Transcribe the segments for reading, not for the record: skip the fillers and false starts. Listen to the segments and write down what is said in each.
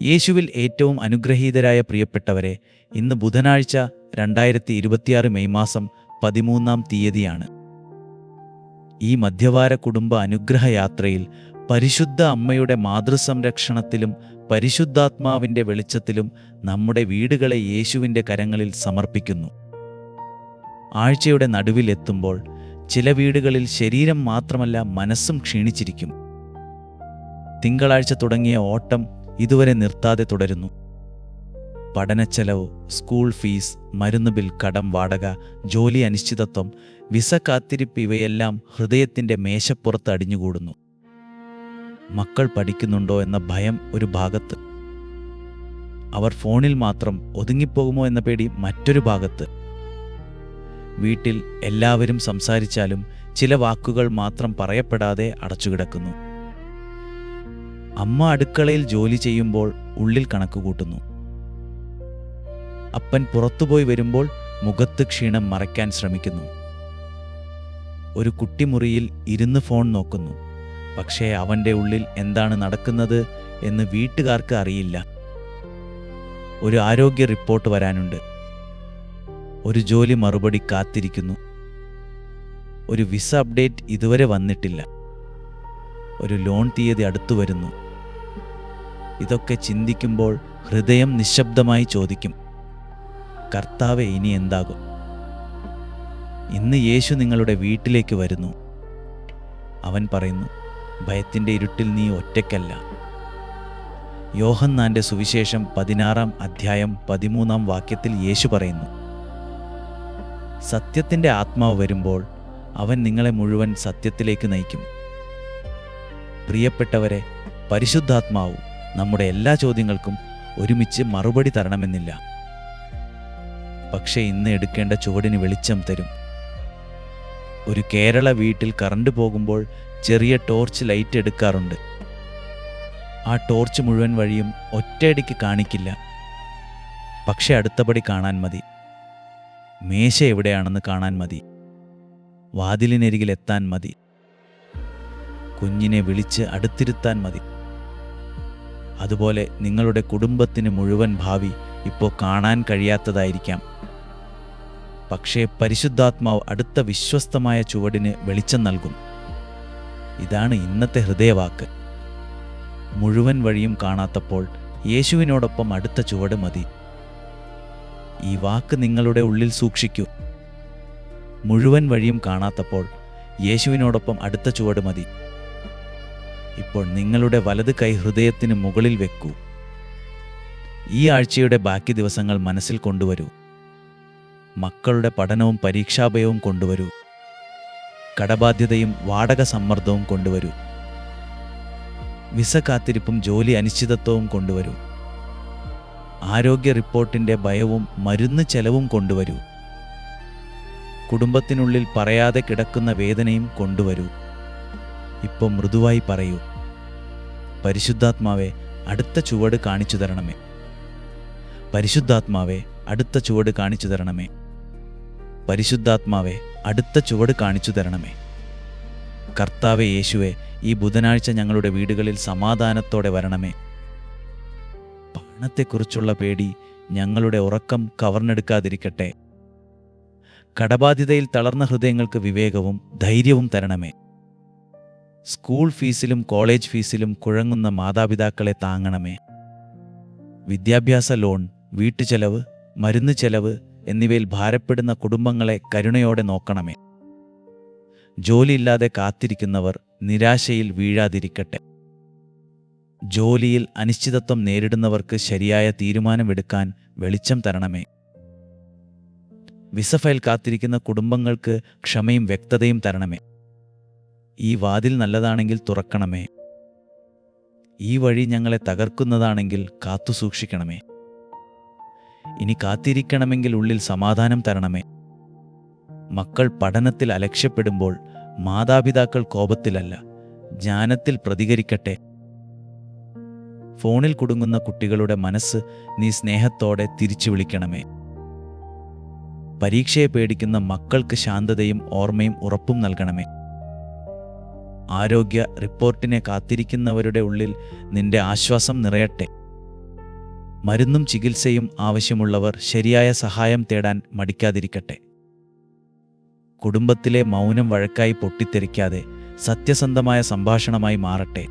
യേശുവിൽ ഏറ്റവും അനുഗ്രഹീതരായ പ്രിയപ്പെട്ടവരെ, ഇന്ന് ബുധനാഴ്ച 2026 മെയ് മാസം 13-ാം തീയതിയാണ്. ഈ മധ്യവാര കുടുംബ അനുഗ്രഹയാത്രയിൽ പരിശുദ്ധ അമ്മയുടെ മാതൃസംരക്ഷണത്തിലും പരിശുദ്ധാത്മാവിൻ്റെ വെളിച്ചത്തിലും നമ്മുടെ വീടുകളെ യേശുവിൻ്റെ കരങ്ങളിൽ സമർപ്പിക്കുന്നു. ആഴ്ചയുടെ നടുവിലെത്തുമ്പോൾ ചില വീടുകളിൽ ശരീരം മാത്രമല്ല മനസ്സും ക്ഷീണിച്ചിരിക്കും. തിങ്കളാഴ്ച തുടങ്ങിയ ഓട്ടം ഇതുവരെ നിർത്താതെ തുടരുന്നു. പഠനച്ചെലവ്, സ്കൂൾ ഫീസ്, മരുന്ന് ബിൽ, കടം, വാടക, ജോലി അനിശ്ചിതത്വം, വിസ കാത്തിരിപ്പ് ഇവയെല്ലാം ഹൃദയത്തിൻ്റെ മേശപ്പുറത്ത് അടിഞ്ഞുകൂടുന്നു. മക്കൾ പഠിക്കുന്നുണ്ടോ എന്ന ഭയം ഒരു ഭാഗത്ത്, അവർ ഫോണിൽ മാത്രം ഒതുങ്ങിപ്പോകുമോ എന്ന പേടി മറ്റൊരു ഭാഗത്ത്. വീട്ടിൽ എല്ലാവരും സംസാരിച്ചാലും ചില വാക്കുകൾ മാത്രം പറയപ്പെടാതെ അടച്ചുകിടക്കുന്നു. അമ്മ അടുക്കളയിൽ ജോലി ചെയ്യുമ്പോൾ ഉള്ളിൽ കണക്കുകൂട്ടുന്നു. അപ്പൻ പുറത്തുപോയി വരുമ്പോൾ മുഖത്ത് ക്ഷീണം മറയ്ക്കാൻ ശ്രമിക്കുന്നു. ഒരു കുട്ടി മുറിയിൽ ഇരുന്ന് ഫോൺ നോക്കുന്നു. പക്ഷേ അവൻ്റെ ഉള്ളിൽ എന്താണ് നടക്കുന്നത് എന്ന് വീട്ടുകാർക്ക് അറിയില്ല. ഒരു ആരോഗ്യ റിപ്പോർട്ട് വരാനുണ്ട്. ഒരു ജോലി മറുപടി കാത്തിരിക്കുന്നു. ഒരു വിസ അപ്ഡേറ്റ് ഇതുവരെ വന്നിട്ടില്ല. ഒരു ലോൺ തീയതി അടുത്തു വരുന്നു. ഇതൊക്കെ ചിന്തിക്കുമ്പോൾ ഹൃദയം നിശബ്ദമായി ചോദിക്കും, കർത്താവേ, ഇനി എന്താകും? ഇന്ന് യേശു നിങ്ങളുടെ വീട്ടിലേക്ക് വരുന്നു. അവൻ പറയുന്നു, ഭയത്തിൻ്റെ ഇരുട്ടിൽ നീ ഒറ്റയ്ക്കല്ല. യോഹന്നാന്റെ സുവിശേഷം 16-ാം അധ്യായം 13-ാം വാക്യത്തിൽ യേശു പറയുന്നു, സത്യത്തിൻ്റെ ആത്മാവ് വരുമ്പോൾ അവൻ നിങ്ങളെ മുഴുവൻ സത്യത്തിലേക്ക് നയിക്കും. പ്രിയപ്പെട്ടവരെ, പരിശുദ്ധാത്മാവ് നമ്മുടെ എല്ലാ ചോദ്യങ്ങൾക്കും ഒരുമിച്ച് മറുപടി തരണമെന്നില്ല. പക്ഷേ ഇന്ന് എടുക്കേണ്ട ചുവടിന് വെളിച്ചം തരും. ഒരു കേരള വീട്ടിൽ കറണ്ട് പോകുമ്പോൾ ചെറിയ ടോർച്ച് ലൈറ്റ് എടുക്കാറുണ്ട്. ആ ടോർച്ച് മുഴുവൻ വഴിയും ഒറ്റയടിക്ക് കാണിക്കില്ല. പക്ഷെ അടുത്തപടി കാണാൻ മതി. മേശ എവിടെയാണെന്ന് കാണാൻ മതി. വാതിലിനരികിൽ എത്താൻ മതി. കുഞ്ഞിനെ വിളിച്ച് അടുത്തിരുത്താൻ മതി. അതുപോലെ നിങ്ങളുടെ കുടുംബത്തിന് മുഴുവൻ ഭാവി ഇപ്പോൾ കാണാൻ കഴിയാത്തതായിരിക്കാം. പക്ഷേ പരിശുദ്ധാത്മാവ് അടുത്ത വിശ്വസ്തമായ ചുവടിന് വെളിച്ചം നൽകും. ഇതാണ് ഇന്നത്തെ ഹൃദയവാക്ക്. മുഴുവൻ വഴിയും കാണാത്തപ്പോൾ യേശുവിനോടൊപ്പം അടുത്ത ചുവട് മതി. ഈ വാക്ക് നിങ്ങളുടെ ഉള്ളിൽ സൂക്ഷിക്കൂ. മുഴുവൻ വഴിയും കാണാത്തപ്പോൾ യേശുവിനോടൊപ്പം അടുത്ത ചുവട് മതി. ഇപ്പോൾ നിങ്ങളുടെ വലത് കൈ ഹൃദയത്തിന് മുകളിൽ വെക്കൂ. ഈ ആഴ്ചയുടെ ബാക്കി ദിവസങ്ങൾ മനസ്സിൽ കൊണ്ടുവരൂ. മക്കളുടെ പഠനവും പരീക്ഷാഭയവും കൊണ്ടുവരൂ. കടബാധ്യതയും വാടക സമ്മർദ്ദവും കൊണ്ടുവരൂ. വിസ കാത്തിരിപ്പും ജോലി അനിശ്ചിതത്വവും കൊണ്ടുവരൂ. ആരോഗ്യ റിപ്പോർട്ടിൻ്റെ ഭയവും മരുന്ന് ചെലവും കൊണ്ടുവരൂ. കുടുംബത്തിനുള്ളിൽ പറയാതെ കിടക്കുന്ന വേദനയും കൊണ്ടുവരൂ. ഇപ്പോൾ മൃദുവായി പറയൂ, പരിശുദ്ധാത്മാവെ, അടുത്ത ചുവട് കാണിച്ചു തരണമേ. പരിശുദ്ധാത്മാവെ, അടുത്ത ചുവട് കാണിച്ചു തരണമേ. പരിശുദ്ധാത്മാവെ, അടുത്ത ചുവട് കാണിച്ചു തരണമേ. കർത്താവെ യേശുവെ, ഈ ബുധനാഴ്ച ഞങ്ങളുടെ വീടുകളിൽ സമാധാനത്തോടെ വരണമേ. പണത്തെക്കുറിച്ചുള്ള പേടി ഞങ്ങളുടെ ഉറക്കം കവർന്നെടുക്കാതിരിക്കട്ടെ. കടബാധ്യതയിൽ തളർന്ന ഹൃദയങ്ങൾക്ക് വിവേകവും ധൈര്യവും തരണമേ. സ്കൂൾ ഫീസിലും കോളേജ് ഫീസിലും കുഴങ്ങുന്ന മാതാപിതാക്കളെ താങ്ങണമേ. വിദ്യാഭ്യാസ ലോൺ, വീട്ടുചെലവ്, മരുന്ന് ചെലവ് എന്നിവയിൽ ഭാരപ്പെടുന്ന കുടുംബങ്ങളെ കരുണയോടെ നോക്കണമേ. ജോലിയില്ലാതെ കാത്തിരിക്കുന്നവർ നിരാശയിൽ വീഴാതിരിക്കട്ടെ. ജോലിയിൽ അനിശ്ചിതത്വം നേരിടുന്നവർക്ക് ശരിയായ തീരുമാനമെടുക്കാൻ വെളിച്ചം തരണമേ. വിസ ഫയൽ കാത്തിരിക്കുന്ന കുടുംബങ്ങൾക്ക് ക്ഷമയും വ്യക്തതയും തരണമേ. ഈ വാതിൽ നല്ലതാണെങ്കിൽ തുറക്കണമേ. ഈ വഴി ഞങ്ങളെ തകർക്കുന്നതാണെങ്കിൽ കാത്തുസൂക്ഷിക്കണമേ. ഇനി കാത്തിരിക്കണമെങ്കിൽ ഉള്ളിൽ സമാധാനം തരണമേ. മക്കൾ പഠനത്തിൽ അലക്ഷ്യപ്പെടുമ്പോൾ മാതാപിതാക്കൾ കോപത്തിലല്ല, ജ്ഞാനത്തിൽ പ്രതികരിക്കട്ടെ. ഫോണിൽ കുടുങ്ങുന്ന കുട്ടികളുടെ മനസ്സ് നീ സ്നേഹത്തോടെ തിരിച്ചു വിളിക്കണമേ. പരീക്ഷയെ പേടിക്കുന്ന മക്കൾക്ക് ശാന്തതയും ഓർമ്മയും ഉറപ്പും നൽകണമേ. ആരോഗ്യ റിപ്പോർട്ടിനെ കാത്തിരിക്കുന്നവരുടെ ഉള്ളിൽ നിന്റെ ആശ്വാസം നിറയട്ടെ. മരുന്നും ചികിത്സയും ആവശ്യമുള്ളവർ ശരിയായ സഹായം തേടാൻ മടിക്കാതിരിക്കട്ടെ. കുടുംബത്തിലെ മൗനം വഴക്കായി പൊട്ടിത്തെറിക്കാതെ സത്യസന്ധമായ സംഭാഷണമായി മാറട്ടെ.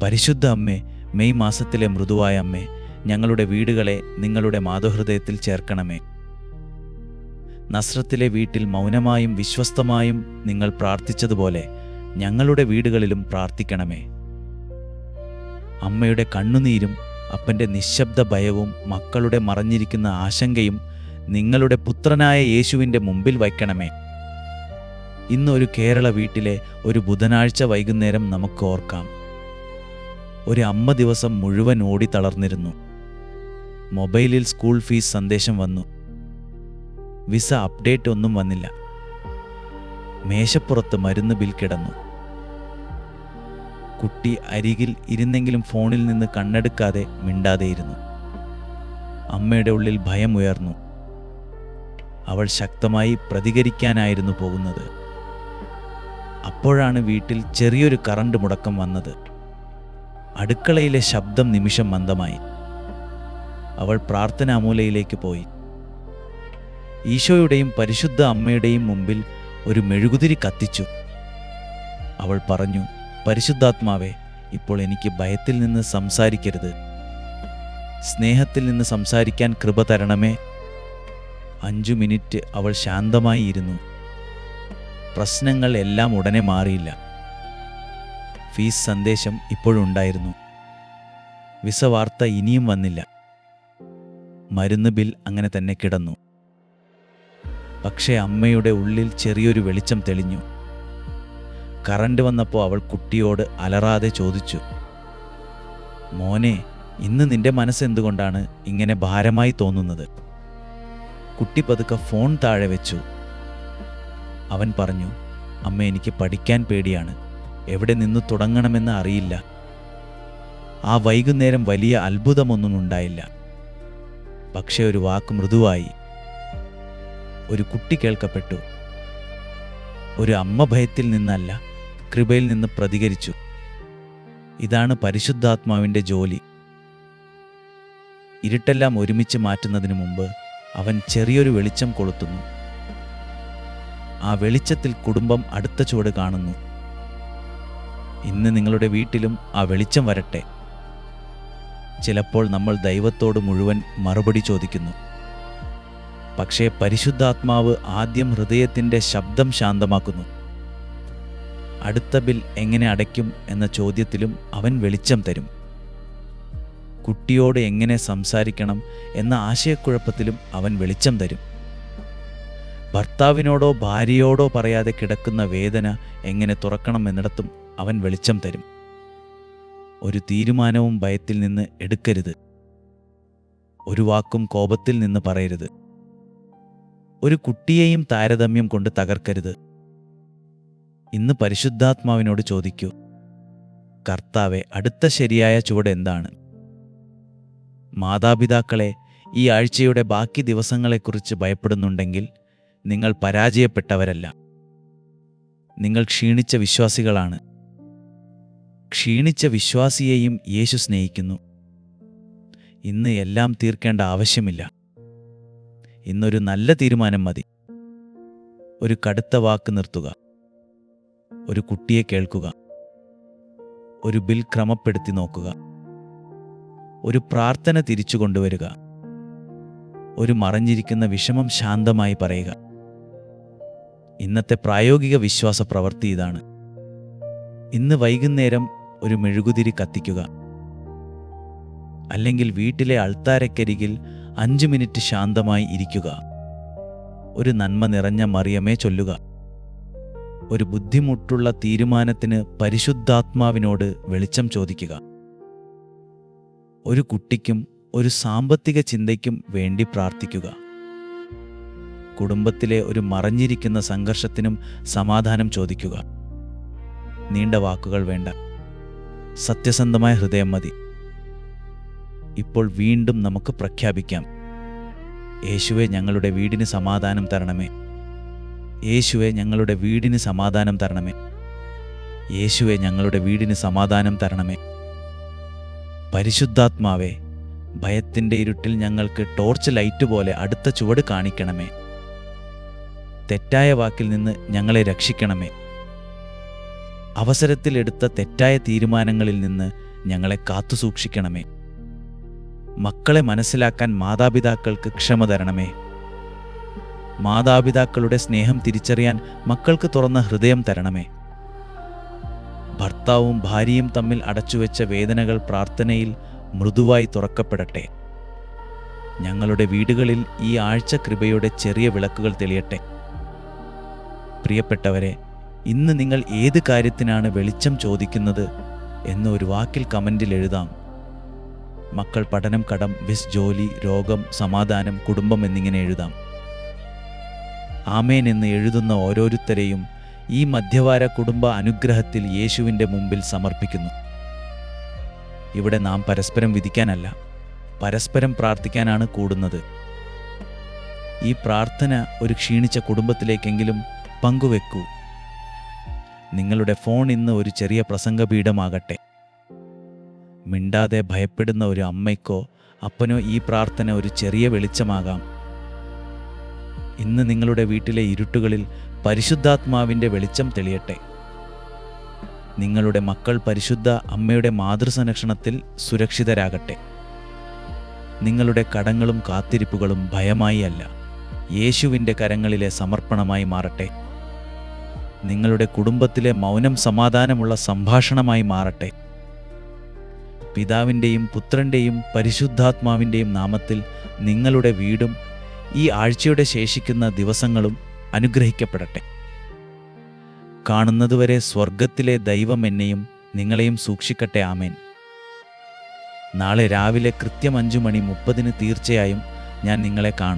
പരിശുദ്ധ അമ്മേ, മെയ് മാസത്തിലെ മൃദുവായ അമ്മേ, ഞങ്ങളുടെ വീടുകളെ നിങ്ങളുടെ മാതൃഹൃദയത്തിൽ ചേർക്കണമേ. നസ്രത്തിലെ വീട്ടിൽ മൗനമായും വിശ്വസ്തമായും നിങ്ങൾ പ്രാർത്ഥിച്ചതുപോലെ ഞങ്ങളുടെ വീടുകളിലും പ്രാർത്ഥിക്കണമേ. അമ്മയുടെ കണ്ണുനീരും അപ്പൻ്റെ നിശബ്ദ ഭയവും മക്കളുടെ മറഞ്ഞിരിക്കുന്ന ആശങ്കയും നിങ്ങളുടെ പുത്രനായ യേശുവിൻ്റെ മുമ്പിൽ വയ്ക്കണമേ. ഇന്നൊരു കേരള വീട്ടിലെ ഒരു ബുധനാഴ്ച വൈകുന്നേരം നമുക്ക് ഓർക്കാം. ഒരു അമ്മ ദിവസം മുഴുവൻ ഓടി തളർന്നിരുന്നു. മൊബൈലിൽ സ്കൂൾ ഫീസ് സന്ദേശം വന്നു. വിസ അപ്ഡേറ്റ് ഒന്നും വന്നില്ല. മേശപ്പുറത്ത് മരുന്ന് ബിൽ കിടന്നു. കുട്ടി അരികിൽ ഇരുന്നെങ്കിലും ഫോണിൽ നിന്ന് കണ്ണെടുക്കാതെ മിണ്ടാതെയിരുന്നു. അമ്മയുടെ ഉള്ളിൽ ഭയം ഉയർന്നു. അവൾ ശക്തമായി പ്രതികരിക്കാനായിരുന്നു പോകുന്നത്. അപ്പോഴാണ് വീട്ടിൽ ചെറിയൊരു കറണ്ട് മുടക്കം വന്നത്. അടുക്കളയിലെ ശബ്ദം നിമിഷം മന്ദമായി. അവൾ പ്രാർത്ഥനാമൂലയിലേക്ക് പോയി. ഈശോയുടെയും പരിശുദ്ധ അമ്മയുടെയും മുമ്പിൽ ഒരു മെഴുകുതിരി കത്തിച്ചു. അവൾ പറഞ്ഞു, പരിശുദ്ധാത്മാവേ, ഇപ്പോൾ എനിക്ക് ഭയത്തിൽ നിന്ന് സംസാരിക്കരുത്, സ്നേഹത്തിൽ നിന്ന് സംസാരിക്കാൻ കൃപ തരണമേ. 5 മിനിറ്റ് അവൾ ശാന്തമായി ഇരുന്നു. പ്രശ്നങ്ങൾ എല്ലാം ഉടനെ മാറിയില്ല. ഫീസ് സന്ദേശം ഇപ്പോഴുണ്ടായിരുന്നു. വിസ വാർത്ത ഇനിയും വന്നില്ല. മരുന്ന് ബിൽ അങ്ങനെ തന്നെ കിടന്നു. പക്ഷേ അമ്മയുടെ ഉള്ളിൽ ചെറിയൊരു വെളിച്ചം തെളിഞ്ഞു. കറണ്ട് വന്നപ്പോൾ അവൾ കുട്ടിയോട് അലറാതെ ചോദിച്ചു, മോനെ, ഇന്ന് നിന്റെ മനസ്സെന്തുകൊണ്ടാണ് ഇങ്ങനെ ഭാരമായി തോന്നുന്നത്? കുട്ടി പതുക്കെ ഫോൺ താഴെ വെച്ചു. അവൻ പറഞ്ഞു, അമ്മ, എനിക്ക് പഠിക്കാൻ പേടിയാണ്. എവിടെ നിന്ന് തുടങ്ങണമെന്ന് അറിയില്ല. ആ വൈകുന്നേരം വലിയ അത്ഭുതമൊന്നും ഉണ്ടായില്ല. പക്ഷേ ഒരു വാക്ക് മൃദുവായി. ഒരു കുട്ടി കേൾക്കപ്പെട്ടു. ഒരു അമ്മ ഭയത്തിൽ നിന്നല്ല, കൃപയിൽ നിന്ന് പ്രതികരിച്ചു. ഇതാണ് പരിശുദ്ധാത്മാവിൻ്റെ ജോലി. ഇരുട്ടെല്ലാം ഒരുമിച്ച് മാറ്റുന്നതിന് മുമ്പ് അവൻ ചെറിയൊരു വെളിച്ചം കൊളുത്തുന്നു. ആ വെളിച്ചത്തിൽ കുടുംബം അടുത്ത ചുവട് കാണുന്നു. ഇന്ന് നിങ്ങളുടെ വീട്ടിലും ആ വെളിച്ചം വരട്ടെ. ചിലപ്പോൾ നമ്മൾ ദൈവത്തോട് മുഴുവൻ മറുപടി ചോദിക്കുന്നു. പക്ഷേ പരിശുദ്ധാത്മാവ് ആദ്യം ഹൃദയത്തിൻ്റെ ശബ്ദം ശാന്തമാക്കുന്നു. അടുത്ത ബിൽ എങ്ങനെ അടയ്ക്കും എന്ന ചോദ്യത്തിലും അവൻ വെളിച്ചം തരും. കുട്ടിയോട് എങ്ങനെ സംസാരിക്കണം എന്ന ആശയക്കുഴപ്പത്തിലും അവൻ വെളിച്ചം തരും. ഭർത്താവിനോടോ ഭാര്യയോടോ പറയാതെ കിടക്കുന്ന വേദന എങ്ങനെ തുറക്കണം എന്നിടത്തും അവൻ വെളിച്ചം തരും. ഒരു തീരുമാനവും ഭയത്തിൽ നിന്ന് എടുക്കരുത്. ഒരു വാക്കും കോപത്തിൽ നിന്ന് പറയരുത്. ഒരു കുട്ടിയെയും താരതമ്യം കൊണ്ട് തകർക്കരുത്. ഇന്ന് പരിശുദ്ധാത്മാവിനോട് ചോദിക്കൂ, കർത്താവെ, അടുത്ത ശരിയായ ചുവട് എന്താണ്? മാതാപിതാക്കളെ, ഈ ആഴ്ചയുടെ ബാക്കി ദിവസങ്ങളെക്കുറിച്ച് ഭയപ്പെടുന്നുണ്ടെങ്കിൽ നിങ്ങൾ പരാജയപ്പെട്ടവരല്ല. നിങ്ങൾ ക്ഷീണിച്ച വിശ്വാസികളാണ്. ക്ഷീണിച്ച വിശ്വാസിയെയും യേശു സ്നേഹിക്കുന്നു. ഇന്ന് എല്ലാം തീർക്കേണ്ട ആവശ്യമില്ല. ഇന്നൊരു നല്ല തീരുമാനം മതി. ഒരു കടുത്ത വാക്ക് നിർത്തുക. ഒരു കുട്ടിയെ കേൾക്കുക. ഒരു ബിൽ ക്രമപ്പെടുത്തി നോക്കുക. ഒരു പ്രാർത്ഥന തിരിച്ചു കൊണ്ടുവരിക. ഒരു മറഞ്ഞിരിക്കുന്ന വിഷമം ശാന്തമായി പറയുക. ഇന്നത്തെ പ്രായോഗിക വിശ്വാസ പ്രവൃത്തി ഇതാണ്. ഇന്ന് വൈകുന്നേരം ഒരു മെഴുകുതിരി കത്തിക്കുക. അല്ലെങ്കിൽ വീട്ടിലെ അൾത്താരക്കരികിൽ 5 മിനിറ്റ് ശാന്തമായി ഇരിക്കുക. ഒരു നന്മ നിറഞ്ഞ മറിയമേ ചൊല്ലുക. ഒരു ബുദ്ധിമുട്ടുള്ള തീരുമാനത്തിന് പരിശുദ്ധാത്മാവിനോട് വെളിച്ചം ചോദിക്കുക. ഒരു കുട്ടിക്കും ഒരു സാമ്പത്തിക ചിന്തയ്ക്കും വേണ്ടി പ്രാർത്ഥിക്കുക. കുടുംബത്തിലെ ഒരു മറഞ്ഞിരിക്കുന്ന സംഘർഷത്തിനും സമാധാനം ചോദിക്കുക. നീണ്ട വാക്കുകൾ വേണ്ട, സത്യസന്ധമായ ഹൃദയം മതി. ഇപ്പോൾ വീണ്ടും നമുക്ക് പ്രഖ്യാപിക്കാം, യേശുവേ, ഞങ്ങളുടെ വീടിന് സമാധാനം തരണമേ. യേശുവേ, ഞങ്ങളുടെ വീടിന് സമാധാനം തരണമേ. യേശുവേ, ഞങ്ങളുടെ വീടിന് സമാധാനം തരണമേ. പരിശുദ്ധാത്മാവേ, ഭയത്തിൻ്റെ ഇരുട്ടിൽ ഞങ്ങൾക്ക് ടോർച്ച് ലൈറ്റ് പോലെ അടുത്ത ചുവട് കാണിക്കണമേ. തെറ്റായ വാക്കിൽ നിന്ന് ഞങ്ങളെ രക്ഷിക്കണമേ. അവസരത്തിലെടുത്ത തെറ്റായ തീരുമാനങ്ങളിൽ നിന്ന് ഞങ്ങളെ കാത്തുസൂക്ഷിക്കണമേ. മക്കളെ മനസ്സിലാക്കാൻ മാതാപിതാക്കൾക്ക് ക്ഷമ തരണമേ. മാതാപിതാക്കളുടെ സ്നേഹം തിരിച്ചറിയാൻ മക്കൾക്ക് തുറന്ന ഹൃദയം തരണമേ. ഭർത്താവും ഭാര്യയും തമ്മിൽ അടച്ചുവെച്ച വേദനകൾ പ്രാർത്ഥനയിൽ മൃദുവായി തുറക്കപ്പെടട്ടെ. ഞങ്ങളുടെ വീടുകളിൽ ഈ ആഴ്ച കൃപയുടെ ചെറിയ വിളക്കുകൾ തെളിയട്ടെ. പ്രിയപ്പെട്ടവരെ, ഇന്ന് നിങ്ങൾ ഏത് കാര്യത്തിനാണ് വെളിച്ചം ചോദിക്കുന്നത് എന്ന് ഒരു വാക്കിൽ കമൻറ്റിൽ എഴുതാം. മക്കൾ, പഠനം, കടം, ബിസ്, ജോലി, രോഗം, സമാധാനം, കുടുംബം എന്നിങ്ങനെ എഴുതാം. ആമേൻ എന്ന് എഴുതുന്ന ഓരോരുത്തരെയും ഈ മധ്യവാര കുടുംബ അനുഗ്രഹത്തിൽ യേശുവിൻ്റെ മുമ്പിൽ സമർപ്പിക്കുന്നു. ഇവിടെ നാം പരസ്പരം വിധിക്കാനല്ല, പരസ്പരം പ്രാർത്ഥിക്കാനാണ് കൂടുന്നത്. ഈ പ്രാർത്ഥന ഒരു ക്ഷീണിച്ച കുടുംബത്തിലേക്കെങ്കിലും പങ്കുവെക്കൂ. നിങ്ങളുടെ ഫോൺ ഇന്ന് ഒരു ചെറിയ പ്രസംഗപീഠമാകട്ടെ. മിണ്ടാതെ ഭയപ്പെടുന്ന ഒരു അമ്മയ്ക്കോ അപ്പനോ ഈ പ്രാർത്ഥന ഒരു ചെറിയ വെളിച്ചമാകാം. ഇന്ന് നിങ്ങളുടെ വീട്ടിലെ ഇരുട്ടുകളിൽ പരിശുദ്ധാത്മാവിൻ്റെ വെളിച്ചം തെളിയട്ടെ. നിങ്ങളുടെ മക്കൾ പരിശുദ്ധ അമ്മയുടെ മാതൃസംരക്ഷണത്തിൽ സുരക്ഷിതരാകട്ടെ. നിങ്ങളുടെ കടങ്ങളും കാത്തിരിപ്പുകളും ഭയമായി അല്ല, യേശുവിൻ്റെ കരങ്ങളിലെ സമർപ്പണമായി മാറട്ടെ. നിങ്ങളുടെ കുടുംബത്തിലെ മൗനം സമാധാനമുള്ള സംഭാഷണമായി മാറട്ടെ. പിതാവിൻ്റെയും പുത്രൻ്റെയും പരിശുദ്ധാത്മാവിൻ്റെയും നാമത്തിൽ നിങ്ങളുടെ വീടും ഈ ആഴ്ചയുടെ ശേഷിക്കുന്ന ദിവസങ്ങളും അനുഗ്രഹിക്കപ്പെടട്ടെ. കാണുന്നതുവരെ സ്വർഗത്തിലെ ദൈവം എന്നെയും നിങ്ങളെയും സൂക്ഷിക്കട്ടെ. ആമേൻ. നാളെ രാവിലെ കൃത്യം 5:30 തീർച്ചയായും ഞാൻ നിങ്ങളെ കാണും.